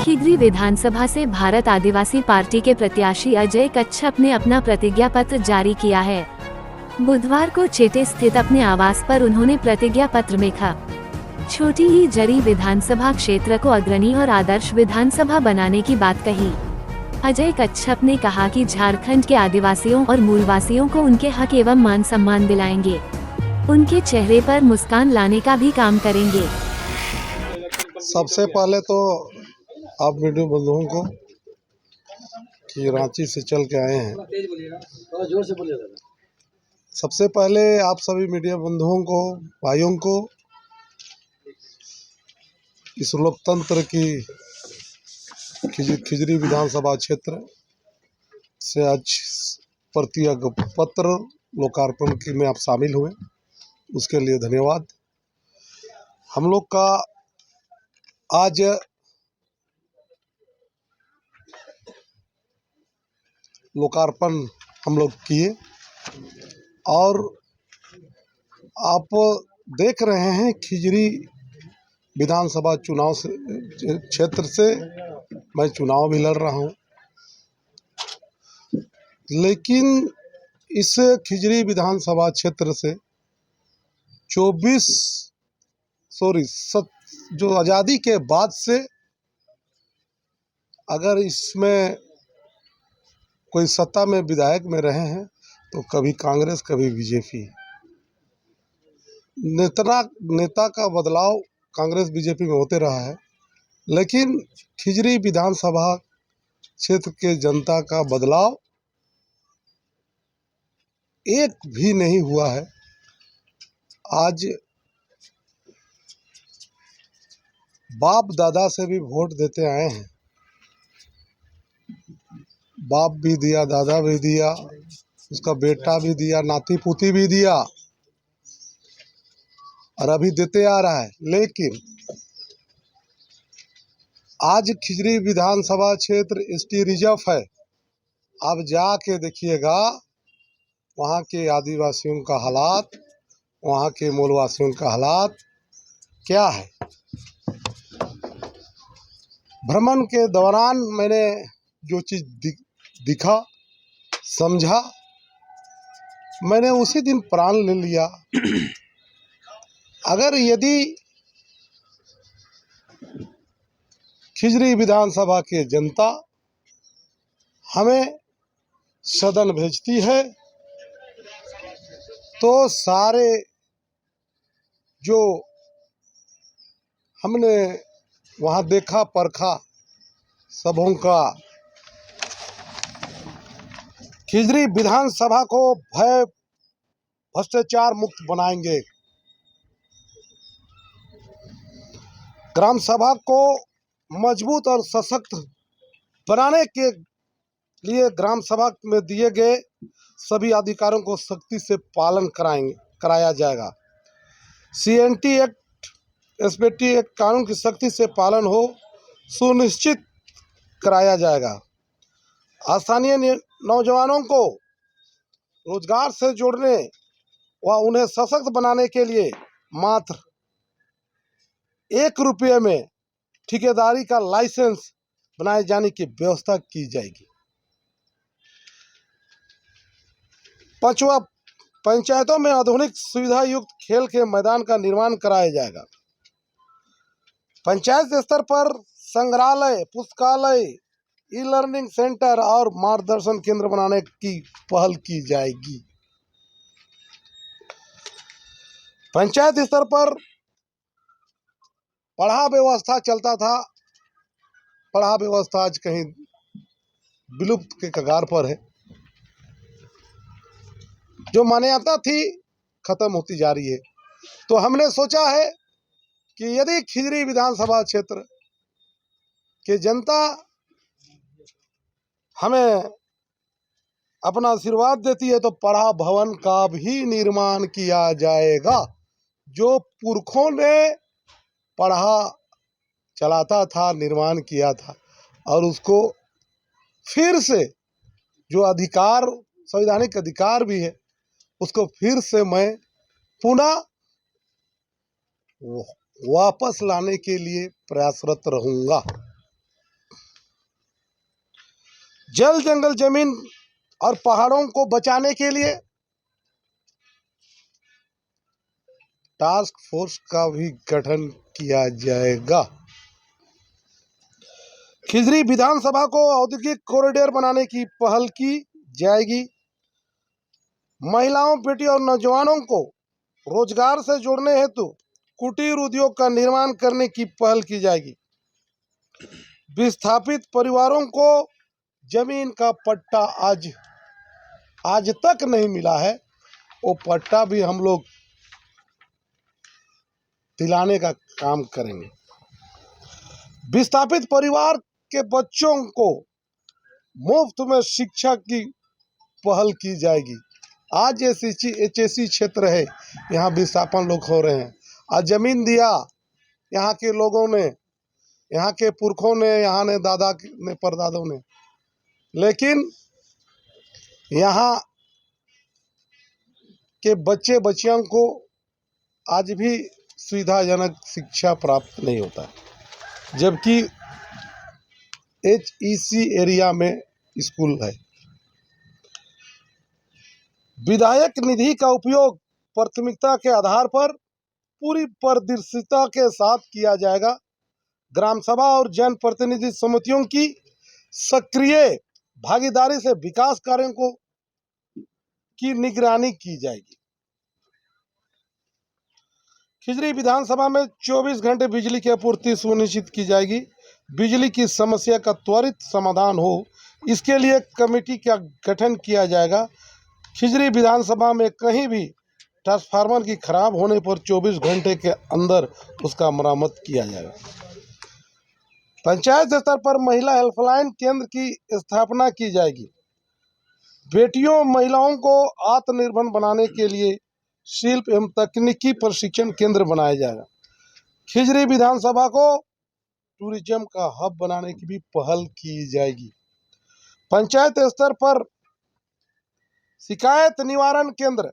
खिजरी विधानसभा से भारत आदिवासी पार्टी के प्रत्याशी अजय कच्छप ने अपना प्रतिज्ञा पत्र जारी किया है। बुधवार को चेटे स्थित अपने आवास पर उन्होंने प्रतिज्ञा पत्र में कहा, छोटी ही जरी विधानसभा क्षेत्र को अग्रणी और आदर्श विधानसभा बनाने की बात कही। अजय कच्छप ने कहा कि झारखंड के आदिवासियों और मूलवासियों को उनके हक एवं मान सम्मान दिलाएंगे। उनके चेहरे पर मुस्कान लाने का भी काम करेंगे। सबसे पहले तो आप मीडिया बंधुओं को कि रांची से चल के आए हैं, सबसे पहले आप सभी मीडिया बंधुओं को, भाइयों को इस लोकतंत्र की खिजरी विधानसभा क्षेत्र से आज प्रतिज्ञा पत्र लोकार्पण की में आप शामिल हुए, उसके लिए धन्यवाद। हम लोग का आज लोकार्पण हम लोग किए और आप देख रहे हैं खिजरी विधानसभा चुनाव से क्षेत्र से मैं चुनाव भी लड़ रहा हूं, लेकिन इस खिजरी विधानसभा क्षेत्र से जो आज़ादी के बाद से अगर इसमें कोई सत्ता में विधायक में रहे हैं तो कभी कांग्रेस कभी बीजेपी। नेता का बदलाव कांग्रेस बीजेपी में होते रहा है, लेकिन खिजरी विधानसभा क्षेत्र के जनता का बदलाव एक भी नहीं हुआ है। आज बाप दादा से भी वोट देते आए हैं, बाप भी दिया, दादा भी दिया, उसका बेटा भी दिया, नाती पोती भी दिया और अभी देते आ रहा है। लेकिन आज खिजरी विधानसभा क्षेत्र एसटी रिजर्व है। आप जाके देखिएगा वहाँ के आदिवासियों का हालात, वहाँ के मूलवासियों का हालात क्या है। भ्रमण के दौरान मैंने जो चीज़ दिखा समझा, मैंने उसी दिन प्राण ले लिया। अगर यदि खिजरी विधानसभा के जनता हमें सदन भेजती है तो सारे जो हमने वहाँ देखा परखा सबों का खिजरी विधानसभा को भय भ्रष्टाचार मुक्त बनाएंगे। ग्राम सभा को मजबूत और सशक्त बनाने के लिए ग्राम सभा में दिए गए सभी अधिकारों को सख्ती से पालन कराया जाएगा। CNT एक्ट, SPT एक्ट कानून की सख्ती से पालन हो सुनिश्चित कराया जाएगा। स्थानीय नौजवानों को रोजगार से जोड़ने व उन्हें सशक्त बनाने के लिए मात्र 1 रुपये में ठेकेदारी का लाइसेंस बनाए जाने की व्यवस्था की जाएगी। 5वां, पंचायतों में आधुनिक सुविधा युक्त खेल के मैदान का निर्माण कराया जाएगा। पंचायत स्तर पर संग्रहालय, पुस्तकालय, ई-लर्निंग सेंटर और मार्गदर्शन केंद्र बनाने की पहल की जाएगी। पंचायत स्तर पर पढ़ा व्यवस्था चलता था, पढ़ा व्यवस्था आज कहीं विलुप्त के कगार पर है। जो मान्यता थी खत्म होती जा रही है। तो हमने सोचा है कि यदि खिजरी विधानसभा क्षेत्र के जनता हमें अपना आशीर्वाद देती है तो पढ़ा भवन का भी निर्माण किया जाएगा। जो पुरखों ने पढ़ा चलाता था, निर्माण किया था, और उसको फिर से जो अधिकार, संवैधानिक अधिकार भी है, उसको फिर से मैं पुनः वापस लाने के लिए प्रयासरत रहूँगा। जल जंगल जमीन और पहाड़ों को बचाने के लिए टास्क फोर्स का भी गठन किया जाएगा। खिजरी विधानसभा को औद्योगिक कॉरिडोर बनाने की पहल की जाएगी। महिलाओं, बेटी और नौजवानों को रोजगार से जोड़ने हेतु कुटीर उद्योग का निर्माण करने की पहल की जाएगी। विस्थापित परिवारों को जमीन का पट्टा आज तक नहीं मिला है, वो पट्टा भी हम लोग दिलाने का काम करेंगे। विस्थापित परिवार के बच्चों को मुफ्त में शिक्षा की पहल की जाएगी। आज HSC क्षेत्र है, यहाँ विस्थापन लोग हो रहे हैं। आज जमीन दिया यहाँ के लोगों ने, यहाँ के पुरखों ने, यहाँ ने दादा ने, परदादों ने, लेकिन यहाँ के बच्चे बच्चियों को आज भी सुविधाजनक शिक्षा प्राप्त नहीं होता, जबकि HEC एरिया में स्कूल है। विधायक निधि का उपयोग प्राथमिकता के आधार पर पूरी पारदर्शिता के साथ किया जाएगा। ग्राम सभा और जनप्रतिनिधि समितियों की सक्रिय भागीदारी से विकास कार्यों की निगरानी की जाएगी। खिजरी विधानसभा में 24 घंटे बिजली की आपूर्ति सुनिश्चित की जाएगी। बिजली की समस्या का त्वरित समाधान हो, इसके लिए कमेटी का गठन किया जाएगा। खिजरी विधानसभा में कहीं भी ट्रांसफार्मर की खराब होने पर 24 घंटे के अंदर उसका मरम्मत किया जाएगा। पंचायत स्तर पर महिला हेल्पलाइन केंद्र की स्थापना की जाएगी। बेटियों, महिलाओं को आत्मनिर्भर बनाने के लिए शिल्प एवं तकनीकी प्रशिक्षण केंद्र बनाया जाएगा। खिजरी विधानसभा को टूरिज्म का हब बनाने की भी पहल की जाएगी। पंचायत स्तर पर शिकायत निवारण केंद्र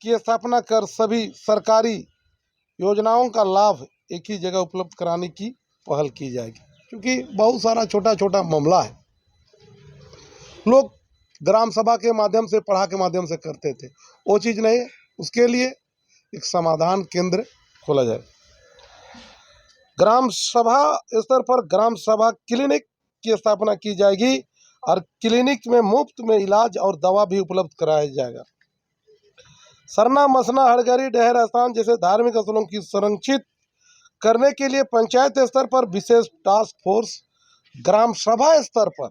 की स्थापना कर सभी सरकारी योजनाओं का लाभ एक ही जगह उपलब्ध कराने की पहल की जाएगी, क्योंकि बहुत सारा छोटा छोटा मामला है, लोग ग्राम सभा के माध्यम से, पढ़ा के माध्यम से करते थे, वो चीज़ नहीं है। उसके लिए एक समाधान केंद्र खोला जाए। ग्राम सभा स्तर पर ग्राम सभा क्लिनिक की स्थापना की जाएगी और क्लिनिक में मुफ्त में इलाज और दवा भी उपलब्ध कराया जाएगा। सरना, मसना, हड़गरी, डहर स्थान जैसे धार्मिक स्थलों की संरक्षित करने के लिए पंचायत स्तर पर विशेष टास्क फोर्स, ग्राम सभा स्तर पर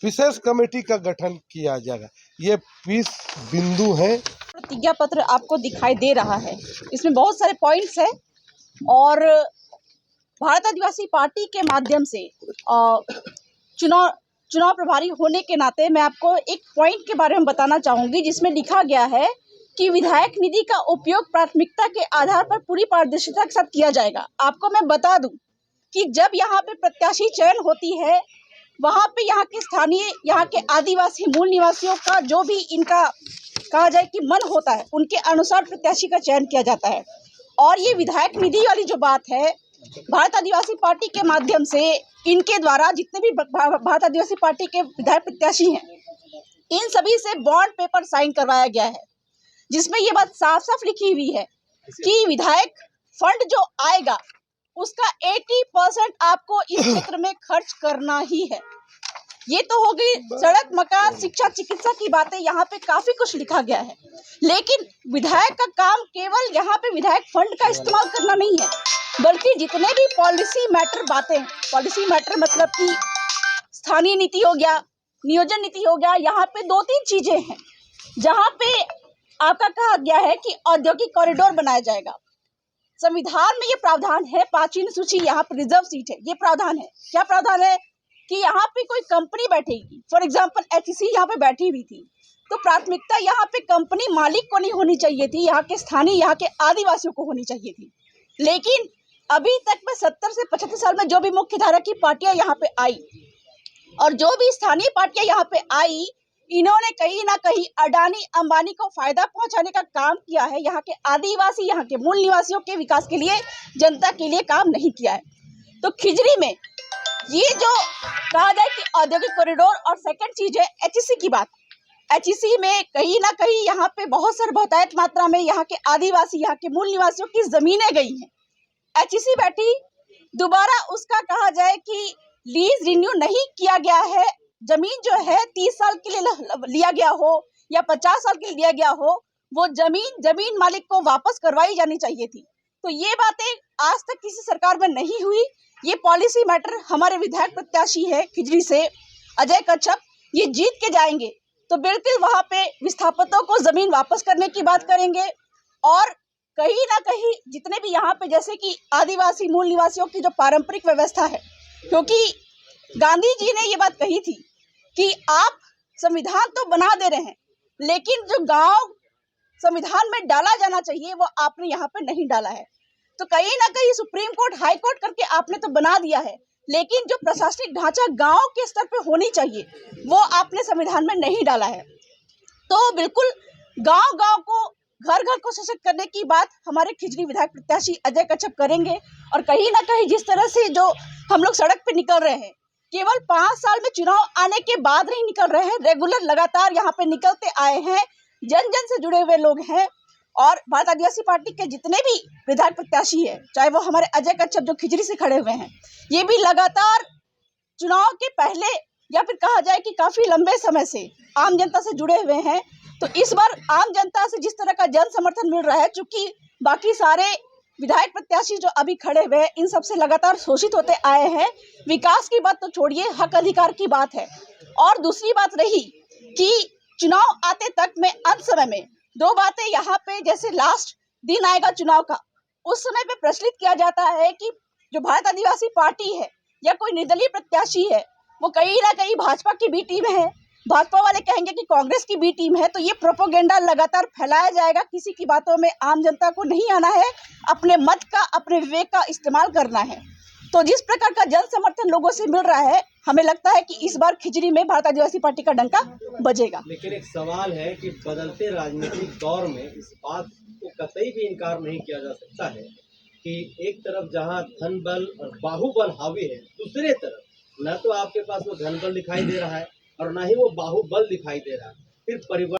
विशेष कमेटी का गठन किया जाएगा। ये 20 बिंदु हैं। प्रतिज्ञा पत्र आपको दिखाई दे रहा है, इसमें बहुत सारे पॉइंट्स हैं और भारत आदिवासी पार्टी के माध्यम से चुनाव प्रभारी होने के नाते मैं आपको एक पॉइंट के बारे में बताना चाहूँगी, जिसमें लिखा गया है कि विधायक निधि का उपयोग प्राथमिकता के आधार पर पूरी पारदर्शिता के साथ किया जाएगा। आपको मैं बता दूं कि जब यहाँ पे प्रत्याशी चयन होती है, वहाँ पे यहाँ के स्थानीय, यहाँ के आदिवासी मूल निवासियों का जो भी इनका कहा जाए कि मन होता है, उनके अनुसार प्रत्याशी का चयन किया जाता है। और ये विधायक निधि वाली जो बात है, भारत आदिवासी पार्टी के माध्यम से इनके द्वारा जितने भी भारत आदिवासी पार्टी के विधायक प्रत्याशी हैं, इन सभी से बॉन्ड पेपर साइन करवाया गया है, जिसमें ये बात साफ साफ लिखी हुई है कि विधायक फंड जो आएगा उसका 80% आपको इस क्षेत्र में खर्च करना ही है। ये तो हो गई सड़क, मकान, शिक्षा, चिकित्सा की बातें, यहाँ पे काफी कुछ लिखा गया है, लेकिन विधायक का काम केवल यहाँ पे विधायक फंड का इस्तेमाल करना नहीं है, बल्कि जितने भी पॉलिसी मैटर बातें, पॉलिसी मैटर मतलब कि स्थानीय नीति हो गया, नियोजन नीति हो गया, यहाँ पे 2-3 चीजें हैं जहाँ पे आपका कहा गया है कि औद्योगिक कॉरिडोर बनाया जाएगा। संविधान में ये प्रावधान है, 5वीं सूची यहाँ पर रिजर्व सीट है, ये प्रावधान है। क्या प्रावधान है कि यहाँ पे कोई कंपनी बैठेगी, फॉर एग्जांपल HEC यहाँ पे बैठी हुई थी, तो प्राथमिकता यहाँ पे कंपनी मालिक को नहीं होनी चाहिए थी, यहाँ के स्थानीय, यहाँ के आदिवासियों को होनी चाहिए थी। लेकिन अभी तक में 70 से 75 साल में जो भी मुख्य धारा की पार्टियां यहाँ पे आई और जो भी स्थानीय पार्टियां यहाँ पे आई, इन्होंने कहीं ना कहीं अडानी अंबानी को फायदा पहुंचाने का काम किया है। यहाँ के आदिवासी, यहाँ के मूल निवासियों के विकास के लिए, जनता के लिए काम नहीं किया है। तो खिजरी में ये जो कहा जाए कि औद्योगिक कॉरिडोर, और सेकंड चीज है एचईसी की बात। एचईसी में कहीं ना कहीं यहाँ पे बहुत सारे बहुतायत मात्रा में यहाँ के आदिवासी, यहाँ के मूल निवासियों की जमीनें गई हैं। एचईसी बैठी, दोबारा उसका कहा जाए कि लीज रिन्यू नहीं किया गया है। जमीन जो है 30 साल के लिए लिया गया हो या 50 साल के लिए लिया गया हो, वो जमीन मालिक को वापस करवाई जानी चाहिए थी। तो ये बातें आज तक किसी सरकार में नहीं हुई। ये पॉलिसी मैटर हमारे विधायक प्रत्याशी है खिजरी से अजय कच्छप, ये जीत के जाएंगे तो बिल्कुल वहां पे विस्थापितों को जमीन वापस करने की बात करेंगे। और कहीं ना कहीं जितने भी यहाँ पे जैसे कि आदिवासी मूल निवासियों की जो पारंपरिक व्यवस्था है, क्योंकि गांधी जी ने ये बात कही थी कि आप संविधान तो बना दे रहे हैं, लेकिन जो गांव संविधान में डाला जाना चाहिए वो आपने यहाँ पे नहीं डाला है। तो कहीं ना कहीं सुप्रीम कोर्ट, हाई कोर्ट करके आपने तो बना दिया है, लेकिन जो प्रशासनिक ढांचा गांव के स्तर पे होनी चाहिए वो आपने संविधान में नहीं डाला है। तो बिल्कुल गांव गांव को, घर घर को सशक्त करने की बात हमारे खिजरी विधायक प्रत्याशी अजय कच्छप करेंगे। और कहीं ना कहीं जिस तरह से जो हम लोग सड़क पे निकल रहे हैं, केवल 5 साल में चुनाव आने के बाद नहीं निकल रहे हैं, रेगुलर लगातार यहाँ पे निकलते आए हैं, जन जन से जुड़े हुए लोग हैं। और भारत आदिवासी पार्टी के जितने भी विधायक प्रत्याशी है, चाहे वो हमारे अजय कच्छप जो खिजरी से खड़े हुए हैं, ये भी लगातार चुनाव के पहले या फिर कहा जाए कि काफी लंबे समय से आम जनता से जुड़े हुए हैं। तो इस बार आम जनता से जिस तरह का जन समर्थन मिल रहा है, चूंकि बाकी सारे विधायक प्रत्याशी जो अभी खड़े हुए हैं इन सबसे लगातार शोषित होते आए हैं, विकास की बात तो छोड़िए, हक अधिकार की बात है। और दूसरी बात रही कि चुनाव आते तक में अंत समय में 2 बातें यहाँ पे, जैसे लास्ट दिन आएगा चुनाव का, उस समय पे प्रचलित किया जाता है कि जो भारत आदिवासी पार्टी है या कोई निर्दलीय प्रत्याशी है वो कहीं ना कहीं भाजपा की बी टीम है, भाजपा वाले कहेंगे कि कांग्रेस की बी टीम है। तो ये प्रोपोगेंडा लगातार फैलाया जाएगा, किसी की बातों में आम जनता को नहीं आना है, अपने मत का, अपने विवेक का इस्तेमाल करना है। तो जिस प्रकार का जन समर्थन लोगों से मिल रहा है, हमें लगता है कि इस बार खिजरी में भारत आदिवासी पार्टी का डंका बजेगा। लेकिन एक सवाल है कि बदलते राजनीतिक दौर में इस बात को कतई भी इनकार नहीं किया जा सकता है कि एक तरफ जहां धन बल और बाहुबल हावी है, दूसरे तरफ न तो आपके पास वो धन बल दिखाई दे रहा है और न ही वो बाहुबल दिखाई दे रहा है। फिर परिवर्तन